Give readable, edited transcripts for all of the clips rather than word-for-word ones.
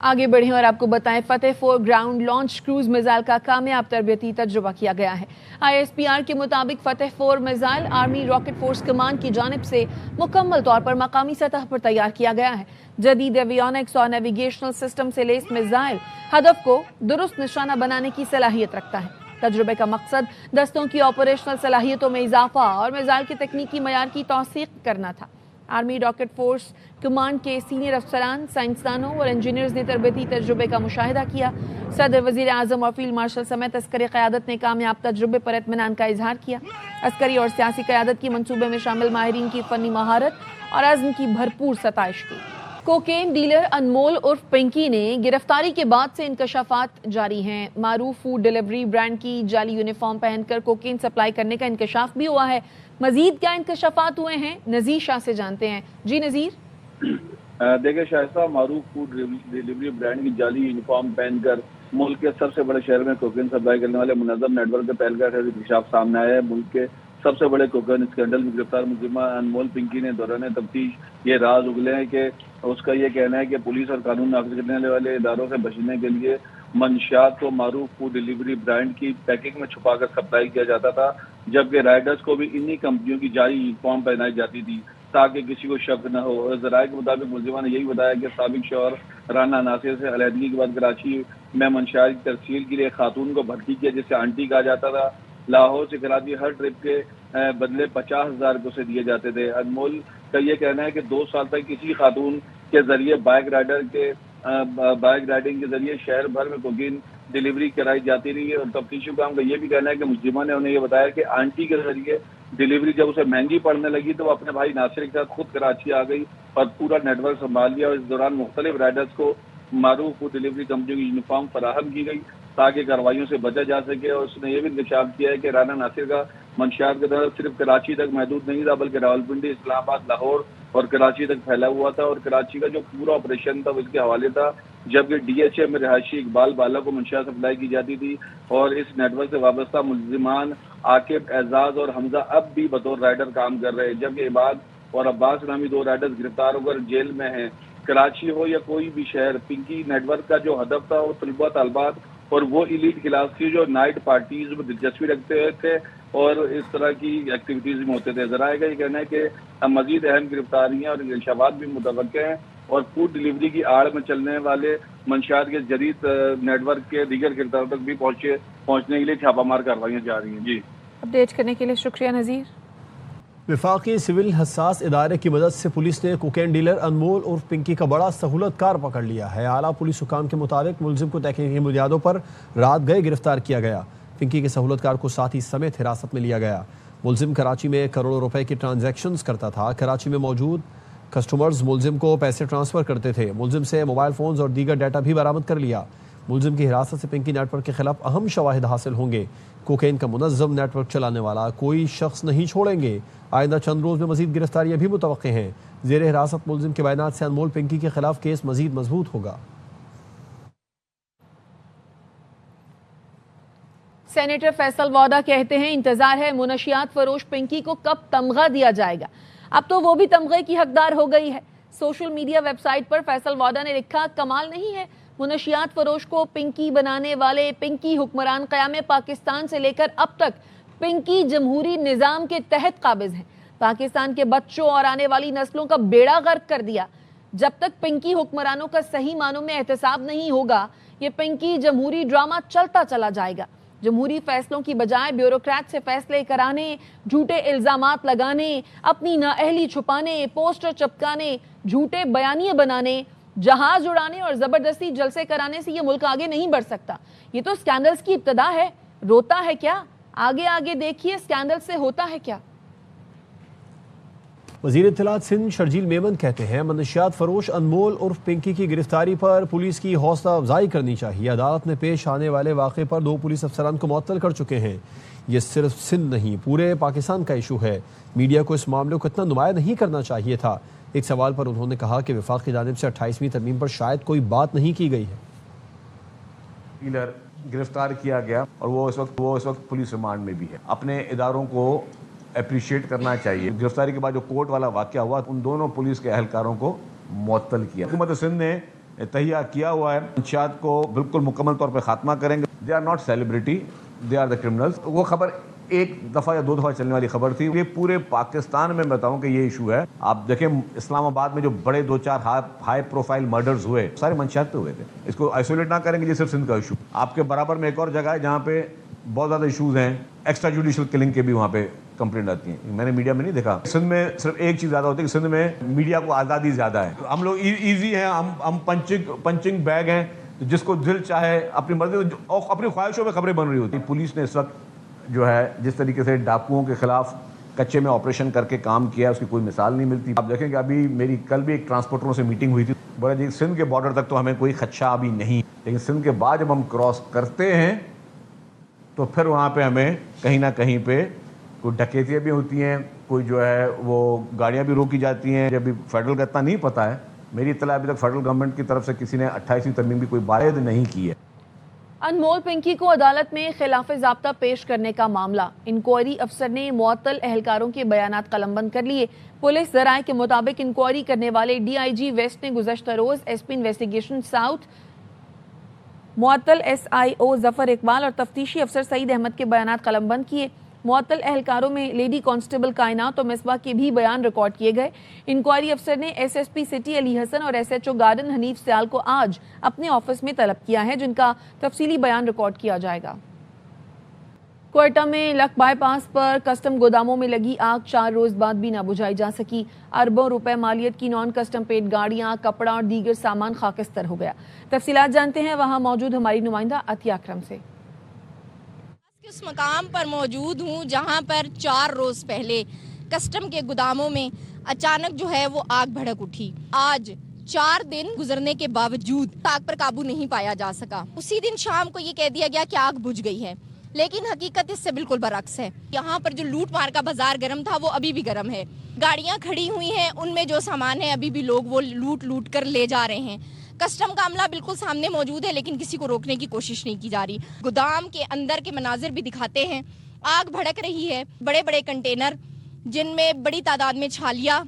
आगे बढ़ें और आपको बताएं, फतेह 4 ग्राउंड लॉन्च क्रूज मिसाइल का कामयाब तरबियती तजुर्बा किया गया है। ISPR के मुताबिक फतेह 4 missile army rocket force command की जानिब से मुकम्मल तौर पर मकामी सतह पर तैयार किया गया है। जदीद एवियोनिक्स और नेविगेशनल सिस्टम से लैस मिसाइल हदफ को दुरुस्त निशाना बनाने की सलाहियत रखता है। तजुर्बे का मकसद दस्तों की ऑपरेशनल सलाहियतों में इजाफा और मिसाइल के तकनीकी मयार की तौसीक करना था। आर्मी रॉकेट फोर्स कमांड के सीनियर अफसरान, साइंसदानों और इंजीनियर्स ने तरबती तजुर्बे का मुशाहिदा किया। सदर, वजीर आजम और फील्ड मार्शल समेत अस्करी क़यादत ने कामयाब तजुर्बे पर इत्मीनान का इजहार किया। अस्करी और सियासी क़यादत की मंसूबे में शामिल माहिरीन की फ़नी महारत और अज़्म की भरपूर सताइश की। कोकेन डीलर अनमोल उर्फ पिंकी ने गिरफ्तारी के बाद से इंकशाफात जारी हैं। मारूफ फूड डिलीवरी ब्रांड की जाली यूनिफॉर्म पहनकर कोकेन सप्लाई करने का इंकशाफ भी हुआ है। मजीद क्या इंकशाफात हुए हैं, नजीर शाह से जानते हैं। जी नजीर। देखिए शाइस्ता, मारूफ फूड डिलीवरी ब्रांड की जाली यूनिफॉर्म पहनकर मुल्क के सबसे बड़े शहर में कोकेन सप्लाई करने वाले मुनज़्ज़म नेटवर्क का पहलगाह इंकशाफ सामने आया है। मुल्क के सबसे बड़े कोकेन स्कैंडल में गिरफ्तार मुलजिमा अनमोल पिंकी ने दौरान तफ्तीश ये राज उगले हैं कि उसका ये कहना है कि पुलिस और कानून नाफिज करने वाले इदारों से बचने के लिए मंशियात को मारूफ फूड डिलीवरी ब्रांड की पैकिंग में छुपाकर सप्लाई किया जाता था, जबकि राइडर्स को भी इन्हीं कंपनियों की जाली यूनिफॉर्म पहनाई जाती थी ताकि किसी को शक न हो। ज़राए के मुताबिक मुलजिमा ने यही बताया कि साबिक शौहर राना नासिर से अलहदगी के बाद कराची में मंशियात की तरसील के लिए खातून को भर्ती किया, जिसे आंटी कहा जाता था। लाहौर से कराची हर ट्रिप के बदले 50,000 उसे दिए जाते थे। अनमोल का ये कहना है कि 2 साल तक किसी खातून के जरिए बाइक राइडिंग के जरिए शहर भर में कोकीन डिलीवरी कराई जाती रही है। और तफ्तीशी काम का ये भी कहना है कि मुलजिमा ने उन्हें ये बताया कि आंटी के जरिए डिलीवरी जब उसे महंगी पड़ने लगी तो वो अपने भाई नासिर के साथ खुद कराची आ गई और पूरा नेटवर्क संभाल लिया। और इस दौरान मुख्तलिफ राइडर्स को मारूफ फूड डिलीवरी कंपनियों की यूनिफॉर्म फराहम की गई ताकि कार्रवाइयों से बचा जा सके। और उसने ये भी इंकशाफ किया है कि राना नासिर का मंशियात का दर सिर्फ कराची तक महदूद नहीं था, बल्कि रावलपिंडी, इस्लामाबाद, लाहौर और कराची तक फैला हुआ था। और कराची का जो पूरा ऑपरेशन था उसके हवाले था, जबकि DHA में रहायशी इकबाल बाला को मंशियात सप्लाई की जाती थी। और इस नेटवर्क से वाबस्ता मुलजिमान आकिब, एजाज और हमजा अब भी बतौर राइडर काम कर रहे हैं, जबकि इबाद और अब्बास नामी 2 राइडर्स गिरफ्तार होकर जेल में हैं। कराची हो या कोई भी शहर, पिंकी नेटवर्क का जो हदफ था वो तलबा तलबात और वो इलीट क्लास थी जो नाइट पार्टीज में दिलचस्पी रखते थे और इस तरह की एक्टिविटीज में होते थे। ज़राए का ये कहना है कि मजीद अहम गिरफ्तारियां और इंकशाफात भी मुतवक्के हैं और फूड डिलीवरी की आड़ में चलने वाले मंशियात के जदीद नेटवर्क के दीगर किरदारों तक भी पहुंचने के लिए छापामार कार्रवाइयाँ जारी हैं। जी, अपडेट करने के लिए शुक्रिया नजीर। वफाकी सिविल हसास इदारे की मदद से पुलिस ने कोकेन डीलर अनमोल और पिंकी का बड़ा सहूलतकार पकड़ लिया है। आला पुलिस हुकाम के मुताबिक मुलजिम को तहकीकी बुनियादों पर रात गए गिरफ्तार किया गया। पिंकी के सहूलतकार को साथी समेत हिरासत में लिया गया। मुलजिम कराची में करोड़ों रुपए की ट्रांजैक्शंस करता था। कराची में मौजूद कस्टमर्स मुलजिम को पैसे ट्रांसफर करते थे। मुलजिम से मोबाइल फोन्स और दीगर डाटा भी बरामद कर लिया। मुलजिम की हिरासत से पिंकी नेटवर्क के खिलाफ अहम शवाहिद हासिल होंगे। कोकेन का मुनज़्ज़म नेटवर्क चलाने वाला कोई शख्स नहीं छोड़ेंगे। आइंदा चंद रोज में मजीद गिरफ्तारियां भी मुतवक्के हैं। जेर हिरासत मुलजिम के बयानात से अनमोल पिंकी के खिलाफ केस मजीद मजबूत होगा। सेनेटर फैसल वादा कहते हैं, इंतजार है मुनशियात फरोश पिंकी को कब तमगा दिया जाएगा। अब तो वो भी तमगे की हकदार हो गई है। सोशल मीडिया वेबसाइट पर फैसल वादा ने लिखा, कमाल नहीं है, मुनशियात फरोश को पिंकी बनाने वाले पिंकी हुक्मरान क़याम पाकिस्तान से लेकर अब तक पिंकी जमहूरी निज़ाम के तहत काबिज हैं। पाकिस्तान के बच्चों और आने वाली नस्लों का बेड़ा गर्क कर दिया। जब तक पिंकी हुक्मरानों का सही मानों में एहतसाब नहीं होगा, ये पिंकी जमहूरी ड्रामा चलता चला जाएगा। जमहूरी फैसलों की बजाय ब्यूरोक्रेट से फैसले कराने, झूठे इल्जामात लगाने, अपनी नाअहली छुपाने, पोस्टर चिपकाने, झूठे बयानिए बनाने, जहाज उड़ाने और जबरदस्ती जलसे कराने से ये मुल्क आगे नहीं बढ़ सकता। ये तो स्कैंडल्स की इब्तिदा है। रोता है क्या? आगे आगे देखिए स्कैंडल से होता है क्या। वज़ीर इत्तलात सिंध शर्जील मेमन कहते हैं, मनशियात फरोश अनमोल उर्फ पिंकी की गिरफ्तारी पर पुलिस की हौसला अफजाई करनी चाहिए। अदालत में पेश आने वाले वाक़े पर 2 पुलिस अफसरान को मुअत्तल कर चुके हैं। ये सिर्फ सिंध नहीं, पूरे पाकिस्तान का इशू है। मीडिया को इस मामले को इतना नुमाया नहीं करना चाहिए था। एक सवाल पर उन्होंने कहा कि वफाक की जानिब से 28वीं तरमीम पर शायद कोई बात नहीं की गई है। डीलर गिरफ्तार किया गया और वो इस वक्त पुलिस रिमांड में भी है। अपने इदारों को अप्रिशिएट करना चाहिए। गिरफ्तारी के बाद जो कोर्ट वाला वाकया हुआ, उन दोनों पुलिस के अहलकारों को मुअत्तल किया। हुकूमत सिंध ने تہیہ کیا ہوا ہے، منشیات کو بالکل مکمل طور پہ خاتمہ کریں گے. They are not celebrity, they are the criminals. وہ خبر ایک دفعہ یا 2 دفعہ چلنے والی خبر تھی. یہ پورے پاکستان میں بتاؤں کہ یہ ایشو ہے. آپ دیکھیں اسلام آباد میں جو بڑے 2-4 ہائی پروفائل مرڈرز ہوئے سارے منشیات پہ ہوئے تھے. اس کو آئسولیٹ نہ کریں گے یہ صرف سندھ کا ایشو. آپ کے برابر میں ایک اور جگہ ہے جہاں پہ بہت زیادہ ایشوز ہیں، ایکسٹرا جوڈیشل کلنگ کے بھی وہاں پہ کمپلینٹ آتی ہیں. میں نے میڈیا میں نہیں دیکھا. سندھ میں صرف ایک چیز زیادہ ہوتی ہے کہ سندھ میں میڈیا کو آزادی زیادہ ہے. ہم لوگ ایزی ہیں، ہم پنچنگ بیگ ہیں، جس کو دل چاہے اپنی مرضی اپنی خواہشوں میں خبریں بن رہی ہوتی. پولیس نے اس وقت جو ہے جس طریقے سے ڈاکوؤں کے خلاف کچے میں آپریشن کر کے کام کیا، اس کی کوئی مثال نہیں ملتی. آپ دیکھیں کہ ابھی میری کل بھی ایک ٹرانسپورٹروں سے میٹنگ ہوئی تھی. بڑا جی سندھ کے بارڈر تک تو ہمیں کوئی خدشہ ابھی نہیں، لیکن سندھ کے بعد جب ہم کراس کرتے ہیں تو پھر وہاں پہ ہمیں کہیں نہ کہیں پہ کوئی ڈکیتیاں بھی ہوتی ہیں، کوئی جو ہے وہ گاڑیاں بھی روکی جاتی ہیں. جب فیڈرل کا اتنا نہیں پتہ ہے، میری اطلاع ابھی تک فیڈرل گورنمنٹ کی طرف سے کسی نے 28ویں ترمیم بھی کوئی وارد نہیں کی ہے. انمول پنکی کو عدالت میں خلاف ضابطہ پیش کرنے کا معاملہ. انکوائری افسر نے معطل اہلکاروں کے بیانات قلم بند کر لیے. پولیس ذرائع کے مطابق انکوائری کرنے والے ڈی آئی جی ویسٹ نے گزشتہ روز ایس پی انویسٹیگیشن ساؤتھ معطل ایس آئی او ظفر اقبال اور تفتیشی افسر سعید احمد کے بیانات قلم بند کیے. معطل اہلکاروں میں لیڈی کانسٹیبل کائنات اور مصباح کے بھی بیان ریکارڈ کیے گئے. انکوائری افسر نے S S P city Ali Hassan اور S H O garden Hanif Sial کو آج اپنے آفس میں طلب کیا ہے، جن کا تفصیلی بیان ریکارڈ کیا جائے گا. کوئٹہ میں لک بائی پاس پر کسٹم گوداموں میں لگی آگ 4 روز بعد بھی نہ بجھائی جا سکی. اربوں روپے مالیت کی نان کسٹم پیڈ گاڑیاں، کپڑا اور دیگر سامان خاکستر ہو گیا. تفصیلات جانتے ہیں وہاں موجود ہماری نمائندہ عطیہ اکرم سے. اس مقام پر موجود ہوں جہاں پر 4 روز پہلے کسٹم کے گوداموں میں اچانک جو ہے وہ آگ بھڑک اٹھی. آج 4 دن گزرنے کے باوجود آگ پر قابو نہیں پایا جا سکا. اسی دن شام کو یہ کہہ دیا گیا کہ آگ بجھ گئی ہے، لیکن حقیقت اس سے بالکل برعکس ہے. یہاں پر جو لوٹ مار کا بازار گرم تھا وہ ابھی بھی گرم ہے. گاڑیاں کھڑی ہوئی ہیں، ان میں جو سامان ہے ابھی بھی لوگ وہ لوٹ کر لے جا رہے ہیں. کسٹم کا عملہ بالکل سامنے موجود ہے، لیکن کسی کو روکنے کی کوشش نہیں کی جا رہی. گودام کے اندر کے مناظر بھی دکھاتے ہیں. آگ بھڑک رہی ہے. بڑے بڑے کنٹینر جن میں بڑی تعداد میں چھالیاں،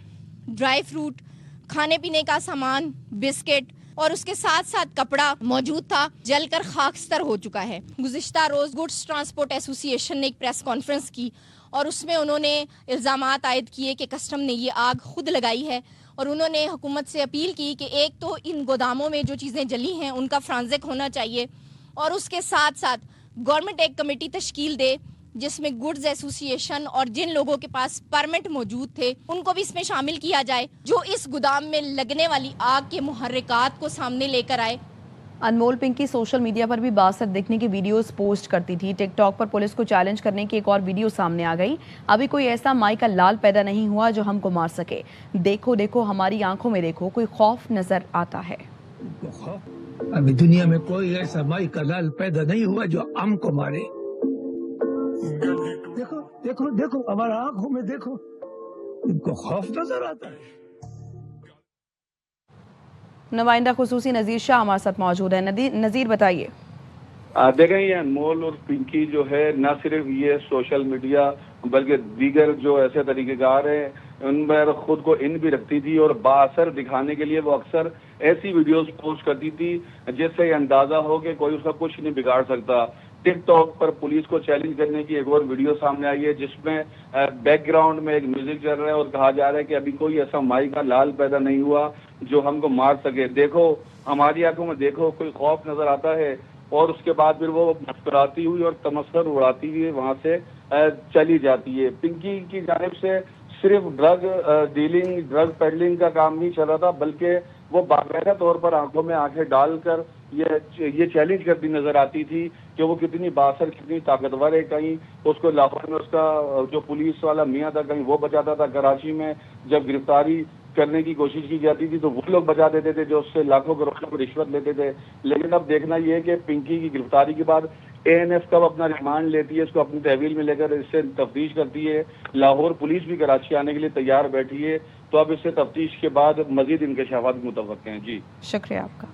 ڈرائی فروٹ، کھانے پینے کا سامان، بسکٹ اور اس کے ساتھ ساتھ کپڑا موجود تھا، جل کر خاکستر ہو چکا ہے. گزشتہ روز گڈز ٹرانسپورٹ ایسوسی ایشن نے ایک پریس کانفرنس کی اور اس میں انہوں نے الزامات عائد کیے کہ کسٹم نے یہ آگ خود لگائی ہے، اور انہوں نے حکومت سے اپیل کی کہ ایک تو ان گوداموں میں جو چیزیں جلی ہیں ان کا فرانزک ہونا چاہیے، اور اس کے ساتھ ساتھ گورنمنٹ ایک کمیٹی تشکیل دے جس میں گڈز ایسوسی ایشن اور جن لوگوں کے پاس پرمٹ موجود تھے ان کو بھی اس میں شامل کیا جائے، جو اس گودام میں لگنے والی آگ کے محرکات کو سامنے لے کر آئے. انمول پنکی سوشل میڈیا پر بھی باثر دکھنے کی ویڈیوز پوسٹ کرتی تھی. ٹک ٹاک پر پولیس کو چیلنج کرنے کی ایک اور ویڈیو سامنے آ گئی. ابھی کوئی ایسا مائی کا لال پیدا نہیں ہوا جو ہم کو مار سکے. دیکھو دیکھو ہماری آنکھوں میں دیکھو، کوئی خوف نظر آتا ہے. ابھی دنیا میں کوئی ایسا مائی کا لال پیدا نہیں ہوا جو ہم کو مارے. دیکھو دیکھو دیکھو ہمارا آنکھوں میں دیکھو، ان کو خوف نظر آتا ہے. نمائندہ خصوصی نذیر شاہ ہمارے ساتھ موجود ہے. نذیر بتائیے. دیکھیں یہ انمول اور پنکی جو ہے نہ صرف یہ سوشل میڈیا بلکہ دیگر جو ایسے طریقہ کار ہیں ان پر خود کو ان بھی رکھتی تھی، اور بااثر دکھانے کے لیے وہ اکثر ایسی ویڈیوز پوسٹ کرتی تھی جس سے یہ اندازہ ہو کہ کوئی اس کا کچھ نہیں بگاڑ سکتا. ٹک ٹاک پر پولیس کو چیلنج کرنے کی ایک اور ویڈیو سامنے آئی ہے جس میں بیک گراؤنڈ میں ایک میوزک چل رہا ہے اور کہا جا رہا ہے کہ ابھی کوئی ایسا مائی کا لال پیدا نہیں ہوا جو ہم کو مار سکے. دیکھو ہماری آنکھوں میں دیکھو، کوئی خوف نظر آتا ہے. اور اس کے بعد پھر وہ مسکراتی ہوئی اور تمسخر اڑاتی ہوئی وہاں سے چلی جاتی ہے. پنکی کی جانب سے صرف ڈرگ ڈیلنگ، ڈرگ پیڈلنگ کا کام نہیں چل رہا تھا، بلکہ وہ باقاعدہ طور پر آنکھوں میں آنکھیں ڈال کر یہ چیلنج کرتی نظر آتی تھی کہ وہ کتنی بااثر، کتنی طاقتور ہے. کہیں اس کو لاہور میں اس کا جو پولیس والا میاں تھا کہیں وہ بچاتا تھا، کراچی میں جب گرفتاری کرنے کی کوشش کی جاتی تھی تو وہ لوگ بچا دیتے تھے جو اس سے لاکھوں کروڑوں کو رشوت لیتے تھے. لیکن اب دیکھنا یہ ہے کہ پنکی کی گرفتاری کے بعد ANF کب اپنا ریمانڈ لیتی ہے، اس کو اپنی تحویل میں لے کر اس سے تفتیش کرتی ہے. لاہور پولیس بھی کراچی آنے کے لیے تیار بیٹھی ہے، تو اب اس سے تفتیش کے بعد مزید انکشافات متوقع ہیں. جی شکریہ آپ کا.